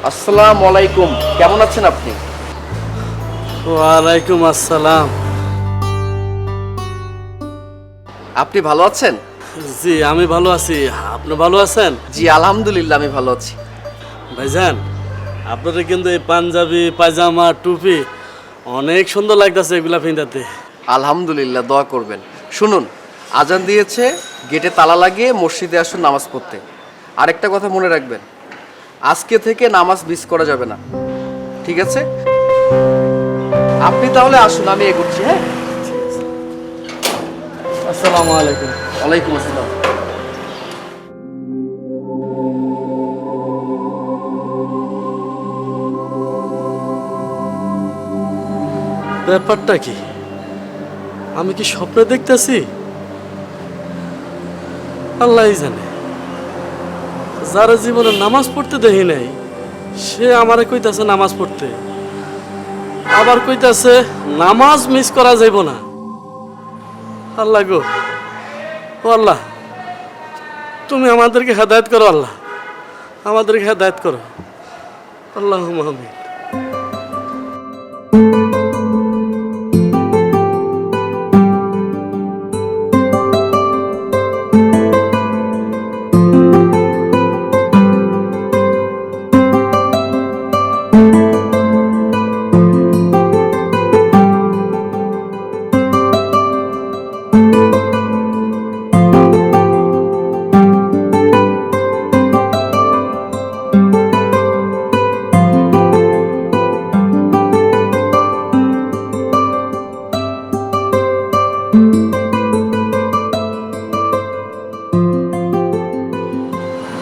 আসসালামু আলাইকুম, কেমন আছেন আপনি? ওয়ালাইকুম আসসালাম। আপনি ভালো আছেন? জি আমি ভালো আছি, আপনি ভালো আছেন? জি আলহামদুলিল্লাহ, আমি ভালো আছি। ভাইজান, আপনাদের কিন্তু এই পাঞ্জাবি পায়জামা টুপি অনেক সুন্দর লাগতেছে এগুলা পিন্ধাতে। আলহামদুলিল্লাহ, দোয়া করবেন। শুনুন, আজান দিয়েছে, গেটে তালা লাগিয়ে মসজিদে আসুন নামাজ পড়তে। আরেকটা কথা মনে রাখবেন, আজকে থেকে নামাজ মিস করা যাবে না, ঠিক আছে? আপনি তাহলে আসুন, আমি এগোচ্ছি। হ্যাঁ, আসসালামু আলাইকুম। ওয়ালাইকুম আসসালাম। ব্যাপারটা কি? আমি কি স্বপ্নে দেখতেছি? আল্লাহই জানে। যারা জীবনে নামাজ পড়তে দেখি নাই, সে আমারে কইতাছে নামাজ পড়তে, আবার কইতাছে নামাজ মিস করা যাইব না। আল্লাহ গো, ও আল্লাহ, তুমি আমাদেরকে হেদায়েত করো। আল্লাহ আমাদেরকে হেদায়েত করো। আল্লাহুম্মা আমিন।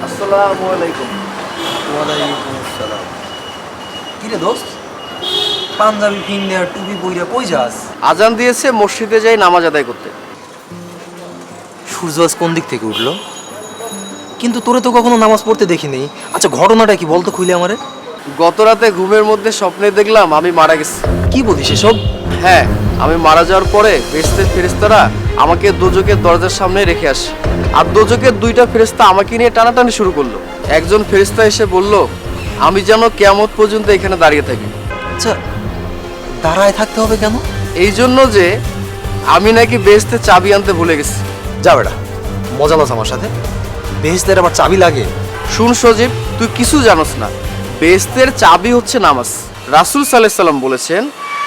আসসালামু আলাইকুম। ওয়ালাইকুম আসসালাম। কিরে দোস্ত, পাঞ্জাবি পিন্দে আর টুপি পইরা কই যাস? আজান দিয়েছে, মসজিদে যাই নামাজ আদায় করতে। সূর্য আজ কোন দিক থেকে উঠলো? কিন্তু তোরে তো কখনো নামাজ পড়তে দেখিনি। আচ্ছা, ঘটনাটা কি বলতো খুইলে আমারে? গত রাতে ঘুমের মধ্যে স্বপ্নে দেখলাম আমি মারা গেছি। কি বলিস এসব? হ্যাঁ, আমি মারা যাওয়ার পরে বেহেশতের ফেরেশতারা আমাকে দোজখের দরজার সামনে রেখে আসে। আর দোজখের দুইটা ফেরেশতা আমাকে নিয়ে টানাটানি শুরু করলো। একজন ফেরেশতা এসে বলল আমি যেন কিয়ামত পর্যন্ত এখানে দাঁড়িয়ে থাকি। আচ্ছা, দাঁড়ায় থাকতে হবে কেন? এই জন্য যে আমি নাকি বেহেশতের চাবি আনতে ভুলে গেছি। যা বেটা, মজা লস আমার সাথে। বেহেশতের আবার চাবি লাগে? শুন সজীব, তুই কিছু জানোস না। বেহেশতের চাবি হচ্ছে নামাজ। রাসূল সাল্লাল্লাহু আলাইহি সাল্লাম বলেছেন,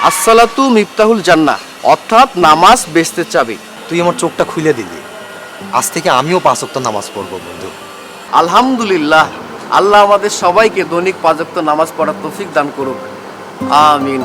আসসালাতু মিফতাহুল জান্নাহ, অর্থাৎ নামাজ বেহেশতের চাবি। তুই আমার চোখটা খুলে দিলি। আজ থেকে আমিও 5 ওয়াক্ত নামাজ পড়বো বন্ধু। আলহামদুলিল্লাহ, আল্লাহ আমাদের সবাইকে দৈনিক 5 ওয়াক্ত নামাজ পড়ার তৌফিক দান করুক। আমিন।